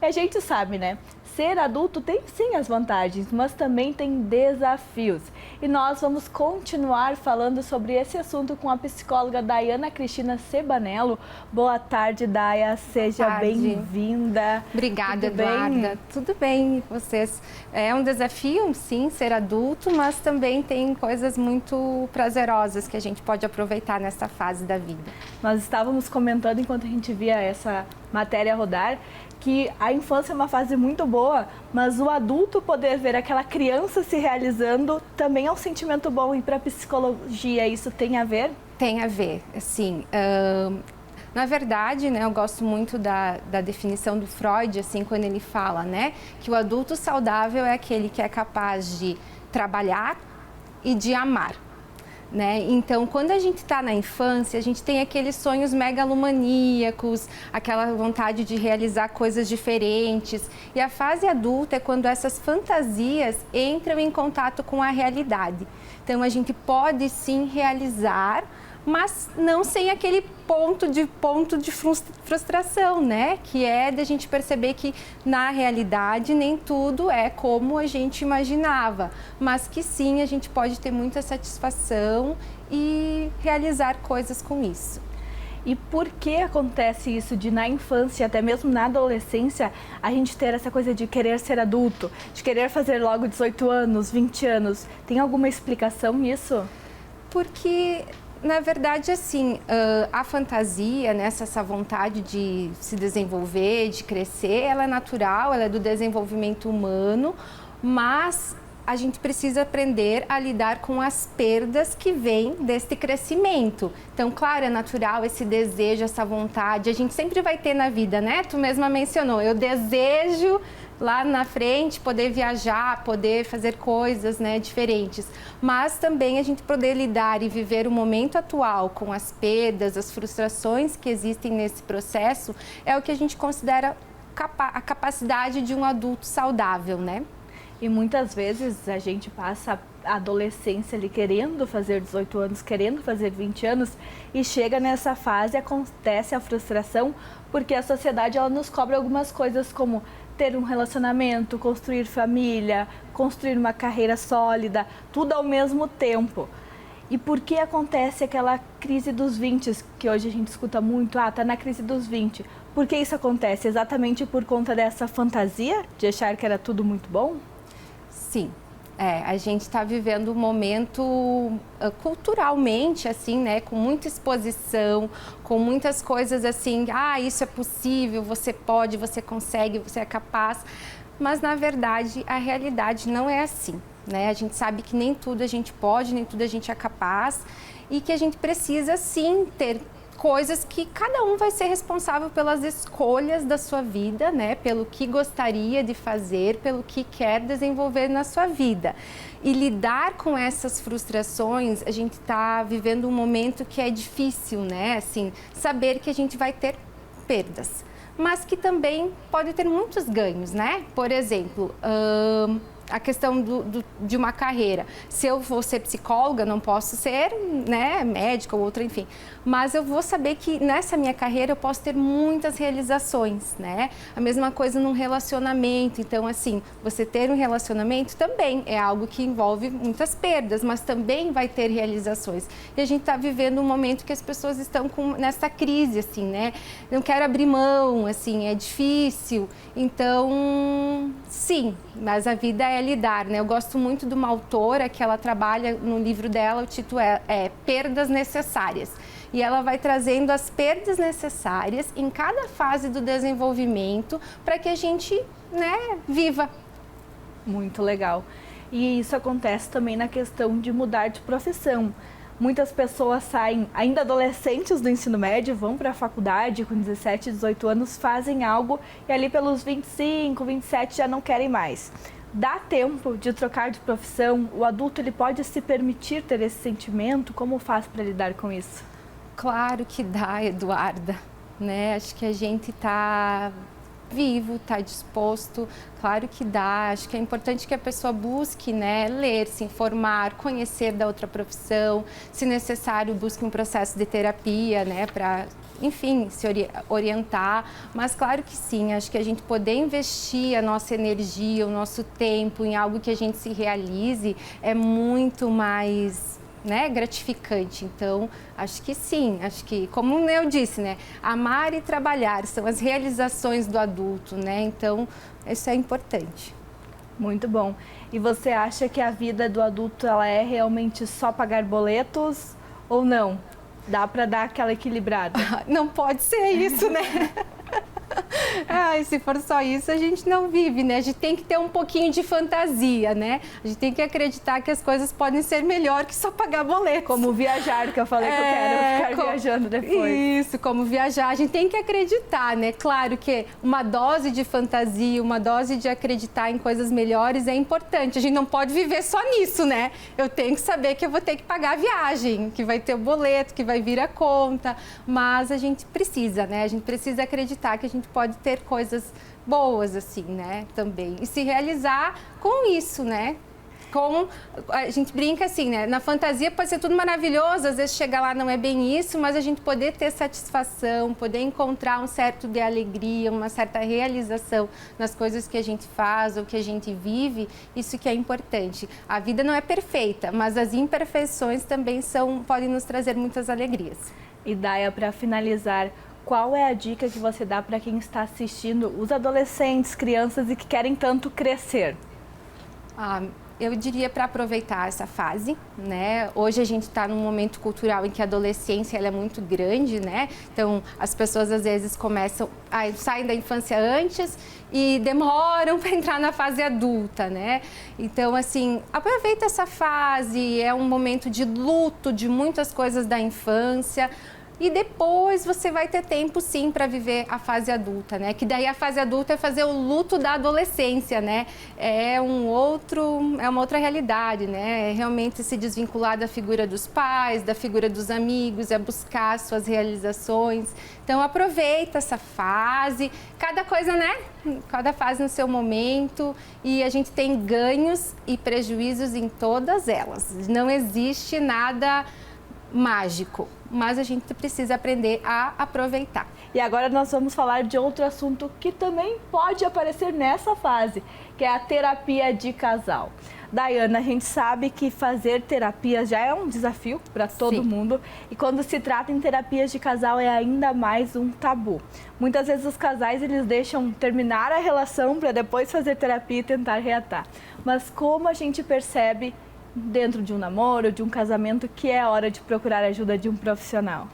A gente sabe, né? Ser adulto tem sim as vantagens, mas também tem desafios. E nós vamos continuar falando sobre esse assunto com a psicóloga Daiana Cristina Cebanello. Boa tarde, Daia. Seja bem-vinda. Obrigada, Tudo bem? Eduarda. Tudo bem, e vocês? É um desafio, sim, ser adulto, mas também tem coisas muito prazerosas que a gente pode aproveitar nessa fase da vida. Nós estávamos comentando enquanto a gente via essa matéria rodar que a infância é uma fase muito boa, mas o adulto poder ver aquela criança se realizando também é um sentimento bom. E para a psicologia isso tem a ver? Tem a ver, sim. Na verdade, né, eu gosto muito da definição do Freud, assim, quando ele fala, né, que o adulto saudável é aquele que é capaz de trabalhar e de amar. Né? Então, quando a gente está na infância, a gente tem aqueles sonhos megalomaníacos, aquela vontade de realizar coisas diferentes. E a fase adulta é quando essas fantasias entram em contato com a realidade. Então, a gente pode sim realizar, mas não sem aquele ponto de frustração, né? Que é de a gente perceber que na realidade nem tudo é como a gente imaginava, mas que sim, a gente pode ter muita satisfação e realizar coisas com isso. E por que acontece isso de na infância, até mesmo na adolescência, a gente ter essa coisa de querer ser adulto, de querer fazer logo 18 anos, 20 anos? Tem alguma explicação nisso? Porque na verdade, assim, a fantasia, né, essa vontade de se desenvolver, de crescer, ela é natural, ela é do desenvolvimento humano, mas a gente precisa aprender a lidar com as perdas que vêm deste crescimento. Então, claro, é natural esse desejo, essa vontade, a gente sempre vai ter na vida, né? Tu mesma mencionou, eu desejo lá na frente poder viajar, poder fazer coisas, né, diferentes. Mas também a gente poder lidar e viver o momento atual com as perdas, as frustrações que existem nesse processo, é o que a gente considera a capacidade de um adulto saudável, né? E muitas vezes a gente passa a adolescência ali querendo fazer 18 anos, querendo fazer 20 anos e chega nessa fase, acontece a frustração porque a sociedade ela nos cobra algumas coisas como ter um relacionamento, construir família, construir uma carreira sólida, tudo ao mesmo tempo. E por que acontece aquela crise dos 20, que hoje a gente escuta muito, tá na crise dos 20. Por que isso acontece? Exatamente por conta dessa fantasia de achar que era tudo muito bom? Sim, a gente está vivendo um momento culturalmente, assim, né, com muita exposição, com muitas coisas assim, isso é possível, você pode, você consegue, você é capaz, mas na verdade a realidade não é assim, né? A gente sabe que nem tudo a gente pode, nem tudo a gente é capaz e que a gente precisa sim ter coisas que cada um vai ser responsável pelas escolhas da sua vida, né? Pelo que gostaria de fazer, pelo que quer desenvolver na sua vida. E lidar com essas frustrações, a gente está vivendo um momento que é difícil, né? Assim, saber que a gente vai ter perdas, mas que também pode ter muitos ganhos, né? Por exemplo, a questão de uma carreira. Se eu vou ser psicóloga, não posso ser, né, médica ou outra, enfim. Mas eu vou saber que nessa minha carreira eu posso ter muitas realizações, né? A mesma coisa num relacionamento. Então, assim, você ter um relacionamento também é algo que envolve muitas perdas, mas também vai ter realizações. E a gente está vivendo um momento que as pessoas estão nessa crise, assim, né? Não quero abrir mão, assim, é difícil. Então, sim, mas a vida é lidar, né? Eu gosto muito de uma autora que ela trabalha no livro dela, o título é Perdas Necessárias. E ela vai trazendo as perdas necessárias em cada fase do desenvolvimento para que a gente, né, viva. Muito legal. E isso acontece também na questão de mudar de profissão. Muitas pessoas saem, ainda adolescentes do ensino médio, vão para a faculdade com 17, 18 anos, fazem algo e ali pelos 25, 27 já não querem mais. Dá tempo de trocar de profissão? O adulto ele pode se permitir ter esse sentimento? Como faz para lidar com isso? Claro que dá, Eduarda, né? Acho que a gente está vivo, está disposto, claro que dá. Acho que é importante que a pessoa busque, né, ler, se informar, conhecer da outra profissão, se necessário busque um processo de terapia, né, para, enfim, se orientar. Mas claro que sim, acho que a gente poder investir a nossa energia, o nosso tempo em algo que a gente se realize é muito mais, né, gratificante. Então, acho que sim, acho que, como eu disse, né, amar e trabalhar são as realizações do adulto, né, então isso é importante. Muito bom. E você acha que a vida do adulto ela é realmente só pagar boletos ou não? Dá para dar aquela equilibrada? Não pode ser isso, né? Ai, se for só isso, a gente não vive, né? A gente tem que ter um pouquinho de fantasia, né? A gente tem que acreditar que as coisas podem ser melhor que só pagar boleto. Como viajar, que eu falei que eu quero ficar viajando depois. Isso, como viajar. A gente tem que acreditar, né? Claro que uma dose de fantasia, uma dose de acreditar em coisas melhores é importante. A gente não pode viver só nisso, né? Eu tenho que saber que eu vou ter que pagar a viagem, que vai ter o boleto, que vai vir a conta. Mas a gente precisa, né? A gente precisa acreditar que a gente pode ter coisas boas, assim, né, também. E se realizar com isso, né? A gente brinca assim, né? Na fantasia pode ser tudo maravilhoso, às vezes chegar lá não é bem isso, mas a gente poder ter satisfação, poder encontrar um certo de alegria, uma certa realização nas coisas que a gente faz ou que a gente vive, isso que é importante. A vida não é perfeita, mas as imperfeições também podem nos trazer muitas alegrias. E Daia, para finalizar, qual é a dica que você dá para quem está assistindo, os adolescentes, crianças e que querem tanto crescer? Eu diria para aproveitar essa fase, né? Hoje a gente está num momento cultural em que a adolescência ela é muito grande, né? Então as pessoas às vezes saem da infância antes e demoram para entrar na fase adulta, né? Então assim, aproveita essa fase, é um momento de luto de muitas coisas da infância. E depois você vai ter tempo, sim, para viver a fase adulta, né? Que daí a fase adulta é fazer o luto da adolescência, né? É uma outra realidade, né? É realmente se desvincular da figura dos pais, da figura dos amigos, é buscar suas realizações. Então aproveita essa fase, cada coisa, né? Cada fase no seu momento, e a gente tem ganhos e prejuízos em todas elas. Não existe nada mágico, mas a gente precisa aprender a aproveitar. E agora nós vamos falar de outro assunto que também pode aparecer nessa fase, que é a terapia de casal. Daiana, a gente sabe que fazer terapia já é um desafio para todo mundo, e quando se trata em terapias de casal é ainda mais um tabu. Muitas vezes os casais eles deixam terminar a relação para depois fazer terapia e tentar reatar. Mas como a gente percebe dentro de um namoro, de um casamento, que é hora de procurar a ajuda de um profissional?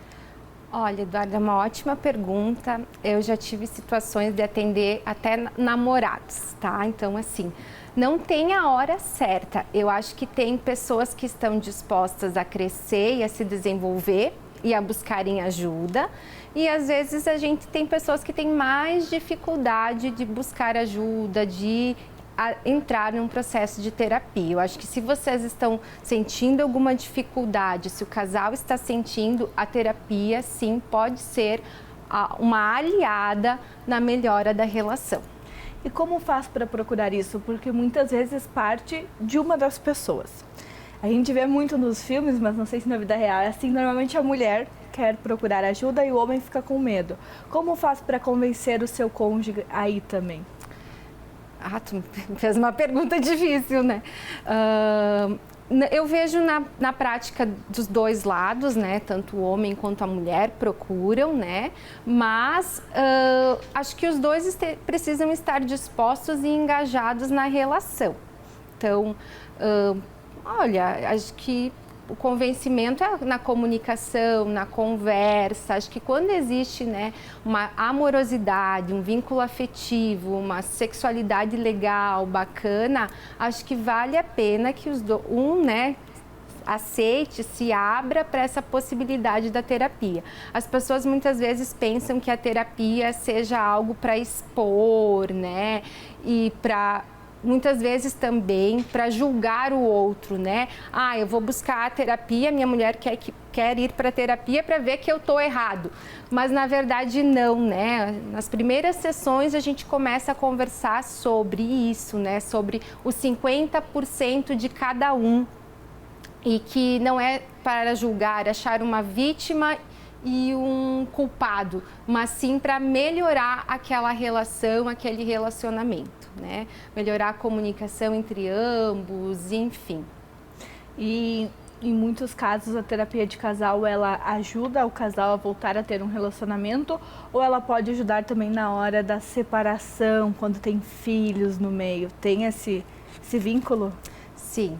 Olha, Eduardo, é uma ótima pergunta. Eu já tive situações de atender até namorados, tá? Então, assim, não tem a hora certa. Eu acho que tem pessoas que estão dispostas a crescer e a se desenvolver e a buscarem ajuda. E às vezes a gente tem pessoas que têm mais dificuldade de buscar ajuda, de entrar num processo de terapia. Eu acho que se vocês estão sentindo alguma dificuldade, se o casal está sentindo, a terapia sim pode ser uma aliada na melhora da relação. E como faz para procurar isso? Porque muitas vezes parte de uma das pessoas. A gente vê muito nos filmes, mas não sei se na vida real é assim. Normalmente a mulher quer procurar ajuda e o homem fica com medo. Como faz para convencer o seu cônjuge aí também? Tu fez uma pergunta difícil, né? Eu vejo na prática dos dois lados, né? Tanto o homem quanto a mulher procuram, né? Mas acho que os dois precisam estar dispostos e engajados na relação. Então, olha, acho que o convencimento é na comunicação, na conversa. Acho que quando existe, né, uma amorosidade, um vínculo afetivo, uma sexualidade legal, bacana, acho que vale a pena que né, aceite, se abra para essa possibilidade da terapia. As pessoas muitas vezes pensam que a terapia seja algo para expor, né, e para muitas vezes também para julgar o outro, né? Ah, eu vou buscar a terapia, minha mulher quer ir para a terapia para ver que eu estou errado. Mas, na verdade, não, né? Nas primeiras sessões, a gente começa a conversar sobre isso, né? Sobre os 50% de cada um. E que não é para julgar, achar uma vítima e um culpado, mas sim para melhorar aquela relação, aquele relacionamento, né? Melhorar a comunicação entre ambos, enfim. E em muitos casos a terapia de casal, ela ajuda o casal a voltar a ter um relacionamento, ou ela pode ajudar também na hora da separação, quando tem filhos no meio? Tem esse vínculo? Sim.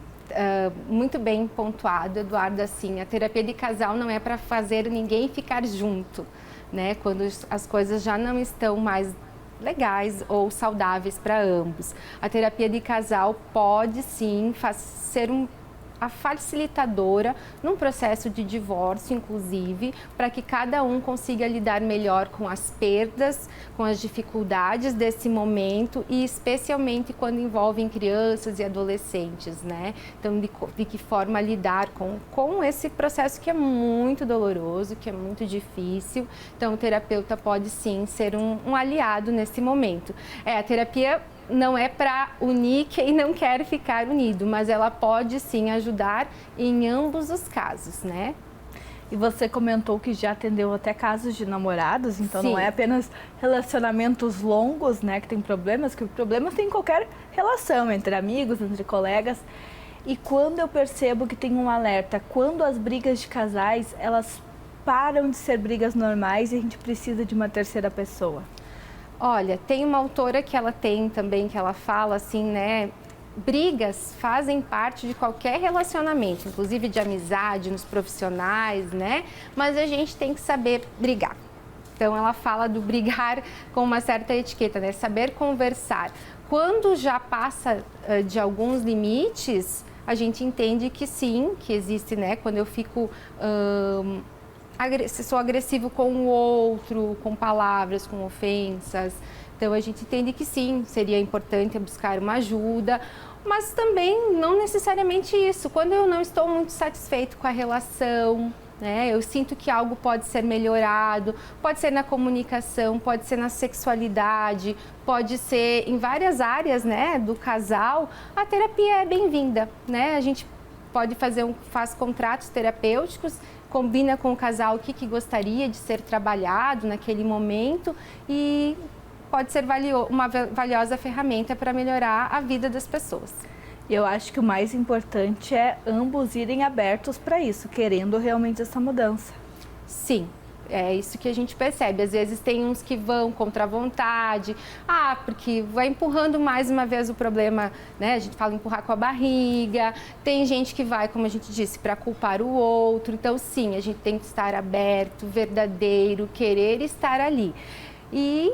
Muito bem pontuado, Eduardo. Assim, a terapia de casal não é para fazer ninguém ficar junto, né? Quando as coisas já não estão mais legais ou saudáveis para ambos. A terapia de casal pode sim ser a facilitadora num processo de divórcio, inclusive, para que cada um consiga lidar melhor com as perdas, com as dificuldades desse momento e especialmente quando envolvem crianças e adolescentes, né? Então, de que forma lidar com esse processo que é muito doloroso, que é muito difícil. Então, o terapeuta pode sim ser um aliado nesse momento. A terapia não é para unir quem não quer ficar unido, mas ela pode sim ajudar em ambos os casos, né? E você comentou que já atendeu até casos de namorados, então sim. Não é apenas relacionamentos longos, né, que tem problemas, que problemas tem em qualquer relação, entre amigos, entre colegas. E quando eu percebo que tem um alerta, quando as brigas de casais, elas param de ser brigas normais e a gente precisa de uma terceira pessoa? Olha, tem uma autora que ela tem também, que ela fala assim, né? Brigas fazem parte de qualquer relacionamento, inclusive de amizade, nos profissionais, né? Mas a gente tem que saber brigar. Então, ela fala do brigar com uma certa etiqueta, né? Saber conversar. Quando já passa de alguns limites, a gente entende que sim, que existe, né? Quando eu fico... se sou agressivo com o outro, com palavras, com ofensas. Então, a gente entende que sim, seria importante buscar uma ajuda, mas também não necessariamente isso. Quando eu não estou muito satisfeito com a relação, né, eu sinto que algo pode ser melhorado, pode ser na comunicação, pode ser na sexualidade, pode ser em várias áreas, né, do casal, a terapia é bem-vinda, né? A gente pode faz contratos terapêuticos, combina com o casal o que gostaria de ser trabalhado naquele momento e pode ser uma valiosa ferramenta para melhorar a vida das pessoas. Eu acho que o mais importante é ambos irem abertos para isso, querendo realmente essa mudança. Sim. É isso que a gente percebe. Às vezes tem uns que vão contra a vontade, porque vai empurrando mais uma vez o problema, né? A gente fala empurrar com a barriga. Tem gente que vai, como a gente disse, para culpar o outro. Então, sim, a gente tem que estar aberto, verdadeiro, querer estar ali. E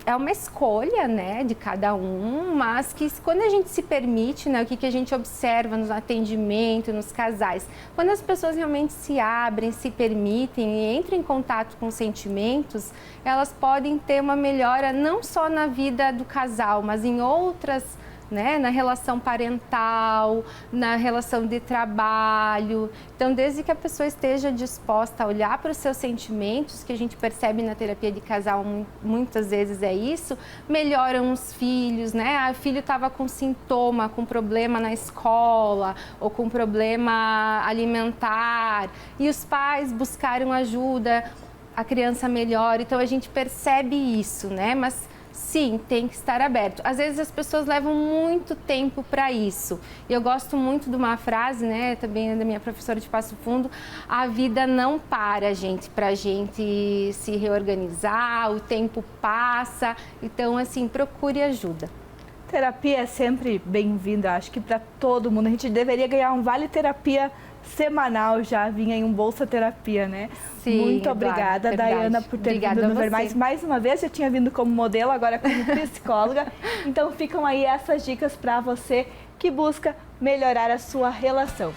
é uma escolha, né, de cada um, mas que quando a gente se permite, né, o que a gente observa no atendimento, nos casais, quando as pessoas realmente se abrem, se permitem e entram em contato com sentimentos, elas podem ter uma melhora não só na vida do casal, mas em outras, né, na relação parental, na relação de trabalho. Então, desde que a pessoa esteja disposta a olhar para os seus sentimentos, que a gente percebe na terapia de casal muitas vezes é isso, melhoram os filhos, né? O filho estava com sintoma, com problema na escola ou com problema alimentar e os pais buscaram ajuda, a criança melhora. Então, a gente percebe isso, né? Mas sim, tem que estar aberto. Às vezes as pessoas levam muito tempo para isso. E eu gosto muito de uma frase, né, também da minha professora de Passo Fundo, a vida não para, gente, para a gente se reorganizar, o tempo passa. Então, assim, procure ajuda. Terapia é sempre bem-vinda, acho que para todo mundo. A gente deveria ganhar um vale terapia semanal já, vinha em um Bolsa Terapia, né? Sim, muito obrigada, verdade. Daiana, por ter vindo no Ver Mais uma vez. Já tinha vindo como modelo, agora como psicóloga. Então ficam aí essas dicas para você que busca melhorar a sua relação.